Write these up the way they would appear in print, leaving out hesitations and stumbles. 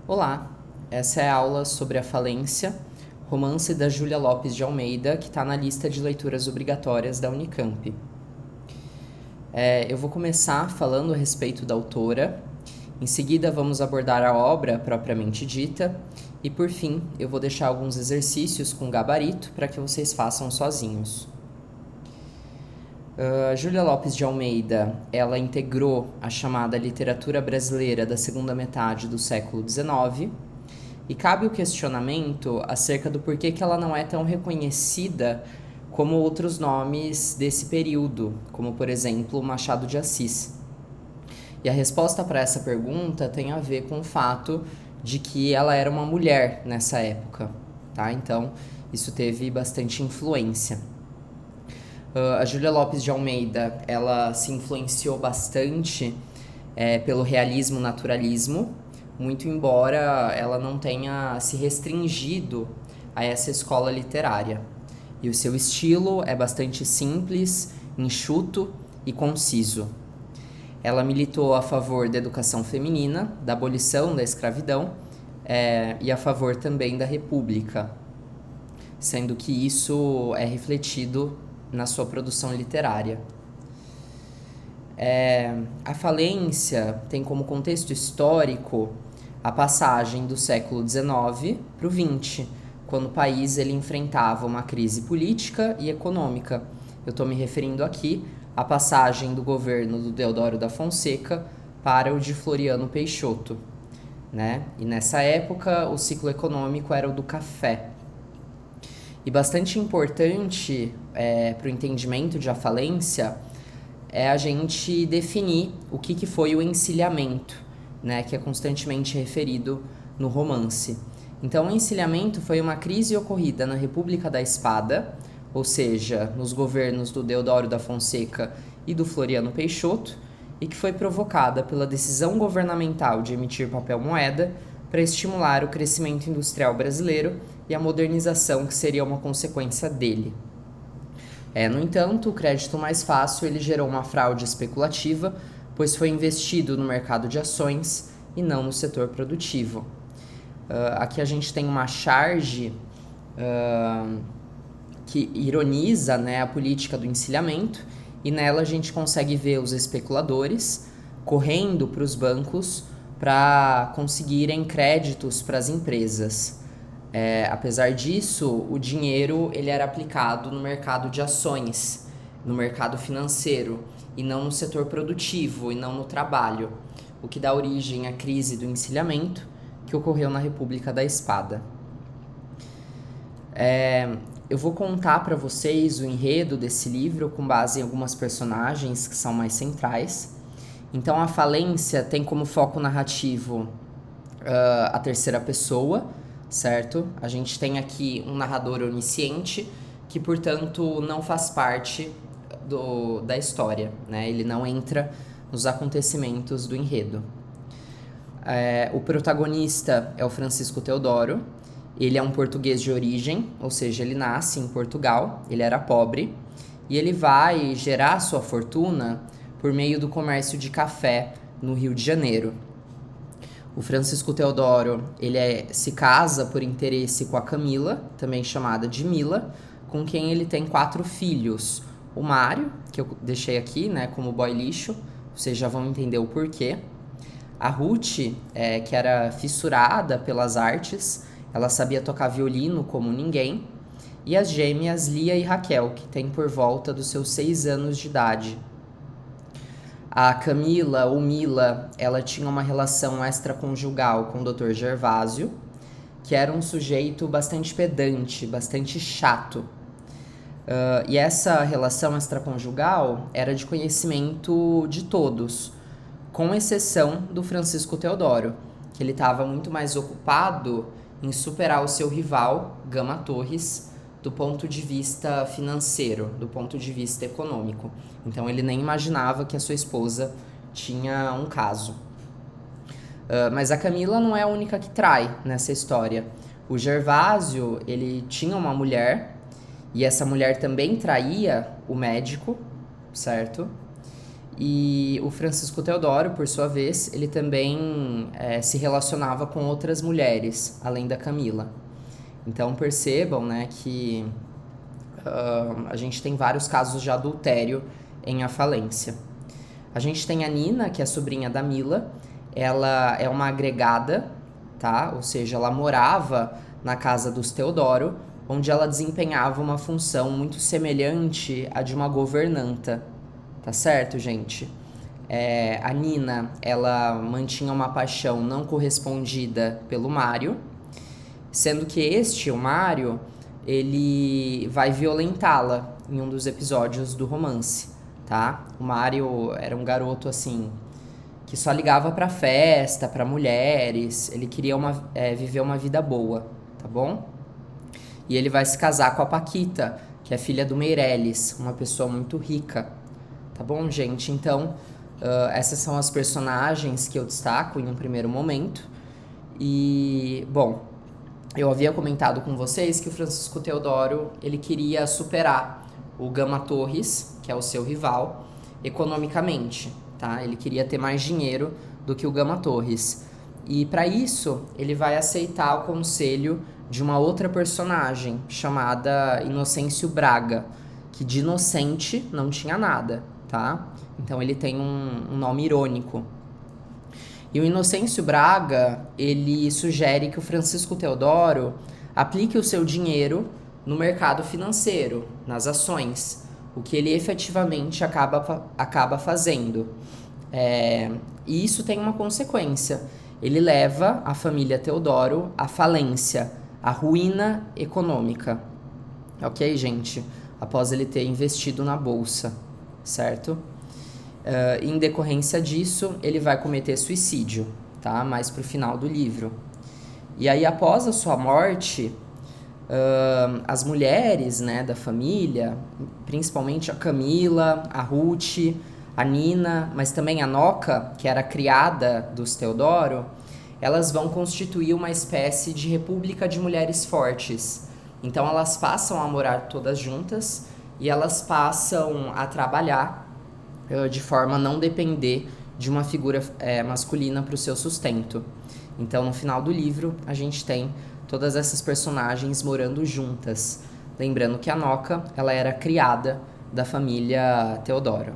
Olá, essa é a aula sobre A Falência, romance da Júlia Lopes de Almeida, que está na lista de leituras obrigatórias da Unicamp. Eu vou começar falando a respeito da autora, em seguida vamos abordar a obra propriamente dita, e por fim eu vou deixar alguns exercícios com gabarito para que vocês façam sozinhos. Júlia Lopes de Almeida, ela integrou a chamada literatura brasileira da segunda metade do século XIX, e cabe o questionamento acerca do porquê que ela não é tão reconhecida como outros nomes desse período, como por exemplo Machado de Assis. E a resposta para essa pergunta tem a ver com o fato de que ela era uma mulher nessa época, tá? Então isso teve bastante influência. A Júlia Lopes de Almeida, ela se influenciou bastante pelo realismo-naturalismo, muito embora ela não tenha se restringido a essa escola literária. E o seu estilo é bastante simples, enxuto e conciso. Ela militou a favor da educação feminina, da abolição da escravidão e a favor também da república, sendo que isso é refletido na sua produção literária. A Falência tem como contexto histórico a passagem do século XIX para o XX, quando o país ele enfrentava uma crise política e econômica. Eu estou me referindo aqui à passagem do governo do Deodoro da Fonseca para o de Floriano Peixoto, né? E nessa época o ciclo econômico era o do café. E bastante importante para o entendimento de A Falência é a gente definir o que foi o encilhamento, né, que é constantemente referido no romance. Então, o encilhamento foi uma crise ocorrida na República da Espada, ou seja, nos governos do Deodoro da Fonseca e do Floriano Peixoto, e que foi provocada pela decisão governamental de emitir papel-moeda para estimular o crescimento industrial brasileiro e a modernização que seria uma consequência dele. No entanto, o crédito mais fácil ele gerou uma fraude especulativa, pois foi investido no mercado de ações e não no setor produtivo. Aqui a gente tem uma charge que ironiza, né, a política do encilhamento, e nela a gente consegue ver os especuladores correndo para os bancos para conseguirem créditos para as empresas. Apesar disso, o dinheiro ele era aplicado no mercado de ações, no mercado financeiro, e não no setor produtivo, e não no trabalho, o que dá origem à crise do encilhamento que ocorreu na República da Espada. Eu vou contar para vocês o enredo desse livro com base em algumas personagens que são mais centrais. Então, A Falência tem como foco narrativo a terceira pessoa, certo? A gente tem aqui um narrador onisciente que, portanto, não faz parte da história, né? Ele não entra nos acontecimentos do enredo. O protagonista é o Francisco Teodoro. Ele é um português de origem, ou seja, ele nasce em Portugal, ele era pobre, e ele vai gerar sua fortuna por meio do comércio de café no Rio de Janeiro. O Francisco Teodoro, se casa por interesse com a Camila, também chamada de Mila, com quem ele tem 4 filhos. O Mário, que eu deixei aqui, né, como boy lixo, vocês já vão entender o porquê. A Ruth, que era fissurada pelas artes, ela sabia tocar violino como ninguém. E as gêmeas Lia e Raquel, que têm por volta dos seus 6 anos de idade. A Camila, ou Mila, ela tinha uma relação extraconjugal com o Dr. Gervásio, que era um sujeito bastante pedante, bastante chato. E essa relação extraconjugal era de conhecimento de todos, com exceção do Francisco Teodoro, que ele estava muito mais ocupado em superar o seu rival, Gama Torres, do ponto de vista financeiro, do ponto de vista econômico. Então ele nem imaginava que a sua esposa tinha um caso. Mas a Camila não é a única que trai nessa história. O Gervásio, ele tinha uma mulher, e essa mulher também traía o médico, certo? E o Francisco Teodoro, por sua vez, ele também se relacionava com outras mulheres, além da Camila. Então percebam, né, que a gente tem vários casos de adultério em A Falência. A gente tem a Nina, que é a sobrinha da Mila. Ela é uma agregada, tá? Ou seja, ela morava na casa dos Teodoro, onde ela desempenhava uma função muito semelhante à de uma governanta. Tá certo, gente? A Nina, ela mantinha uma paixão não correspondida pelo Mário, sendo que o Mário, ele vai violentá-la em um dos episódios do romance, tá? O Mário era um garoto, assim, que só ligava pra festa, pra mulheres, ele queria viver uma vida boa, tá bom? E ele vai se casar com a Paquita, que é filha do Meirelles, uma pessoa muito rica, tá bom, gente? Então, essas são as personagens que eu destaco em um primeiro momento. E, bom, eu havia comentado com vocês que o Francisco Teodoro, ele queria superar o Gama Torres, que é o seu rival, economicamente, tá? Ele queria ter mais dinheiro do que o Gama Torres. E para isso, ele vai aceitar o conselho de uma outra personagem chamada Inocêncio Braga, que de inocente não tinha nada, tá? Então ele tem um nome irônico. E o Inocêncio Braga, ele sugere que o Francisco Teodoro aplique o seu dinheiro no mercado financeiro, nas ações, o que ele efetivamente acaba fazendo. E isso tem uma consequência. Ele leva a família Teodoro à falência, à ruína econômica. Ok, gente? Após ele ter investido na bolsa, certo? Em decorrência disso, ele vai cometer suicídio, tá? Mais pro final do livro. E aí, após a sua morte, as mulheres, né, da família, principalmente a Camila, a Ruth, a Nina, mas também a Noca, que era a criada dos Teodoro, elas vão constituir uma espécie de república de mulheres fortes. Então elas passam a morar todas juntas e elas passam a trabalhar de forma a não depender de uma figura masculina para o seu sustento. Então, no final do livro, a gente tem todas essas personagens morando juntas. Lembrando que a Noca, ela era criada da família Teodoro.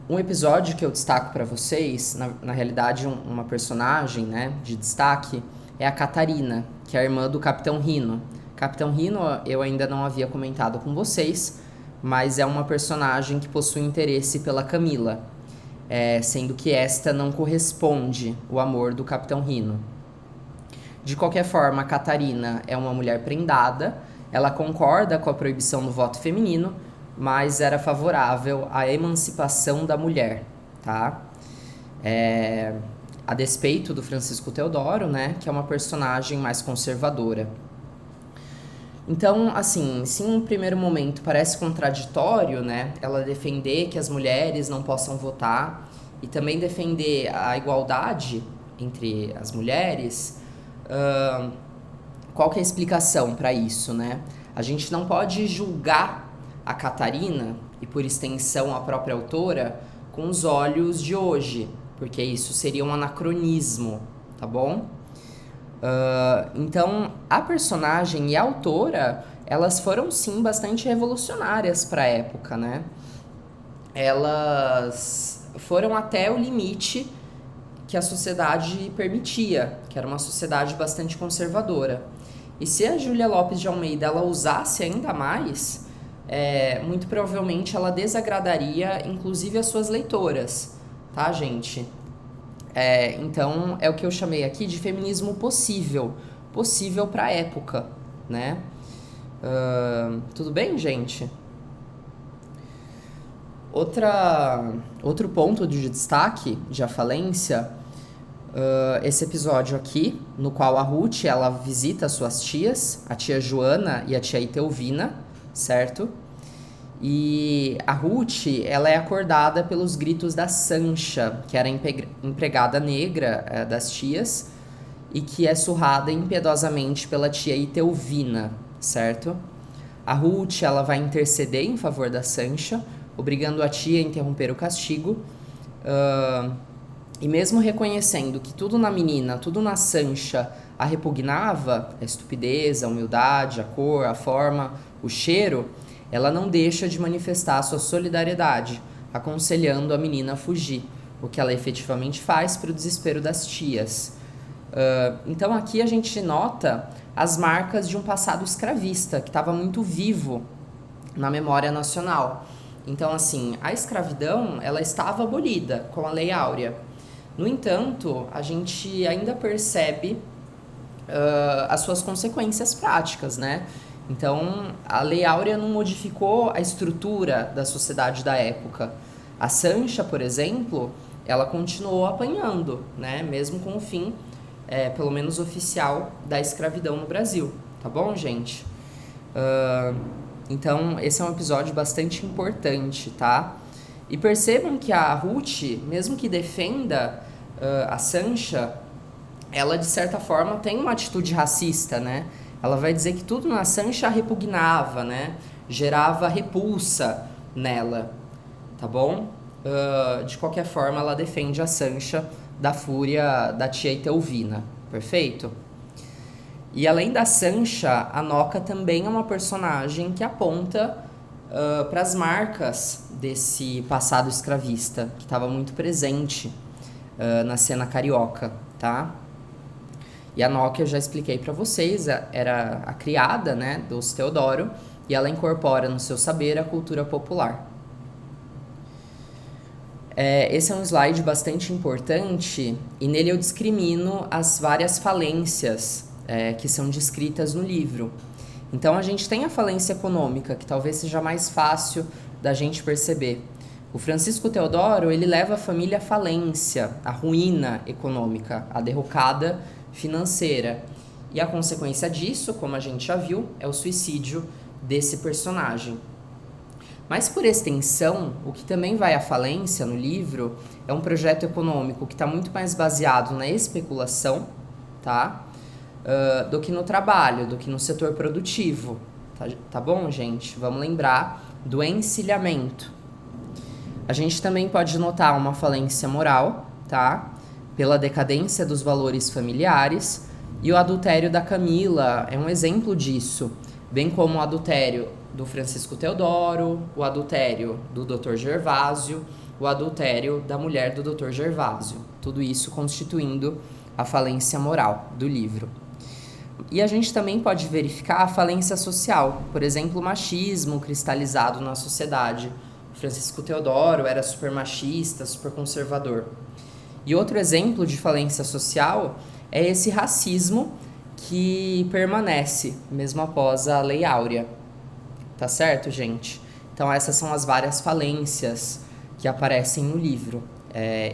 Um episódio que eu destaco para vocês, na realidade uma personagem, né, de destaque, é a Catarina, que é a irmã do Capitão Rino. Capitão Rino eu ainda não havia comentado com vocês, mas é uma personagem que possui interesse pela Camila, sendo que esta não corresponde ao amor do Capitão Rino. De qualquer forma, a Catarina é uma mulher prendada, ela concorda com a proibição do voto feminino, mas era favorável à emancipação da mulher, tá? A despeito do Francisco Teodoro, né, que é uma personagem mais conservadora. Então, assim, se em um primeiro momento parece contraditório, né, ela defender que as mulheres não possam votar e também defender a igualdade entre as mulheres, qual que é a explicação para isso, né? A gente não pode julgar a Catarina, e por extensão a própria autora, com os olhos de hoje, porque isso seria um anacronismo, tá bom? Então, a personagem e a autora, elas foram sim bastante revolucionárias para a época, né? Elas foram até o limite que a sociedade permitia, que era uma sociedade bastante conservadora. E se a Júlia Lopes de Almeida ela usasse ainda mais, muito provavelmente ela desagradaria inclusive as suas leitoras, tá, gente? Então, é o que eu chamei aqui de feminismo possível para a época, né? Tudo bem, gente? Outro ponto de destaque de A Falência, esse episódio aqui, no qual a Ruth, ela visita suas tias, a tia Joana e a tia Itelvina, certo? E a Ruth, ela é acordada pelos gritos da Sancha, que era a empregada negra das tias, e que é surrada impiedosamente pela tia Itelvina, certo? A Ruth, ela vai interceder em favor da Sancha, obrigando a tia a interromper o castigo. E mesmo reconhecendo que tudo na menina, tudo na Sancha a repugnava, a estupidez, a humildade, a cor, a forma, o cheiro, ela não deixa de manifestar sua solidariedade, aconselhando a menina a fugir, o que ela efetivamente faz para o desespero das tias. Então aqui a gente nota as marcas de um passado escravista, que estava muito vivo na memória nacional. Então, assim, a escravidão, ela estava abolida com a Lei Áurea. No entanto, a gente ainda percebe as suas consequências práticas, né? Então, a Lei Áurea não modificou a estrutura da sociedade da época. A Sancha, por exemplo, ela continuou apanhando, né? Mesmo com o fim, pelo menos oficial, da escravidão no Brasil. Tá bom, gente? Então, esse é um episódio bastante importante, tá? E percebam que a Ruth, mesmo que defenda a Sancha, ela, de certa forma, tem uma atitude racista, né? Ela vai dizer que tudo na Sancha repugnava, né? Gerava repulsa nela, tá bom? De qualquer forma, ela defende a Sancha da fúria da tia Etelvina, perfeito? E além da Sancha, a Noca também é uma personagem que aponta para as marcas desse passado escravista, que estava muito presente na cena carioca, tá? E a Noca, eu já expliquei para vocês, era a criada, né, do Teodoro, e ela incorpora no seu saber a cultura popular. Esse é um slide bastante importante, e nele eu discrimino as várias falências que são descritas no livro. Então a gente tem a falência econômica, que talvez seja mais fácil da gente perceber. O Francisco Teodoro, ele leva a família à falência, à ruína econômica, à derrocada financeira. E a consequência disso, como a gente já viu, é o suicídio desse personagem. Mas por extensão, o que também vai à falência no livro é um projeto econômico que está muito mais baseado na especulação, tá? Do que no trabalho, do que no setor produtivo. Tá bom, gente? Vamos lembrar do encilhamento. A gente também pode notar uma falência moral, tá? Pela decadência dos valores familiares, e o adultério da Camila é um exemplo disso, bem como o adultério do Francisco Teodoro, o adultério do Dr. Gervásio, o adultério da mulher do Dr. Gervásio. Tudo isso constituindo a falência moral do livro. E a gente também pode verificar a falência social, por exemplo, o machismo cristalizado na sociedade. Francisco Teodoro era super machista, super conservador. E outro exemplo de falência social é esse racismo que permanece, mesmo após a Lei Áurea. Tá certo, gente? Então essas são as várias falências que aparecem no livro.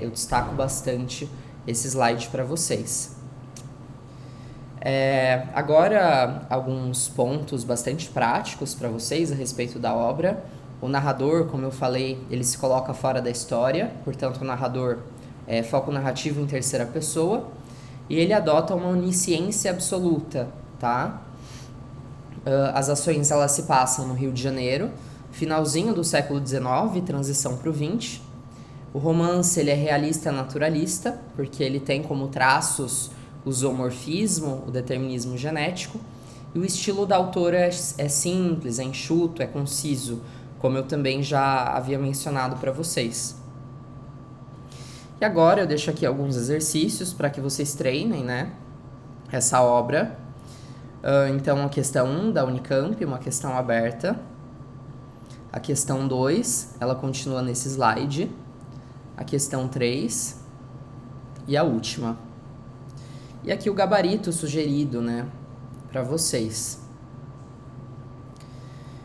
Eu destaco bastante esse slide para vocês. Agora, alguns pontos bastante práticos para vocês a respeito da obra. O narrador, como eu falei, ele se coloca fora da história, portanto o narrador foco narrativo em terceira pessoa, e ele adota uma onisciência absoluta, tá? As ações elas se passam no Rio de Janeiro, finalzinho do século XIX, transição para o XX. O romance ele é realista naturalista, porque ele tem como traços o zoomorfismo, o determinismo genético, e o estilo da autora é simples, é enxuto, é conciso, como eu também já havia mencionado para vocês. E agora eu deixo aqui alguns exercícios para que vocês treinem, né, essa obra. Então, a questão 1 da Unicamp, uma questão aberta. A questão 2, ela continua nesse slide. A questão 3 e a última. E aqui o gabarito sugerido, né, para vocês.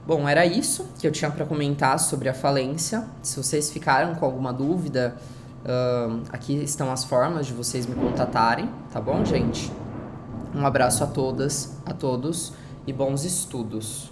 Bom, era isso que eu tinha para comentar sobre a falência. Se vocês ficaram com alguma dúvida, aqui estão as formas de vocês me contatarem, tá bom, gente? Um abraço a todas, a todos e bons estudos.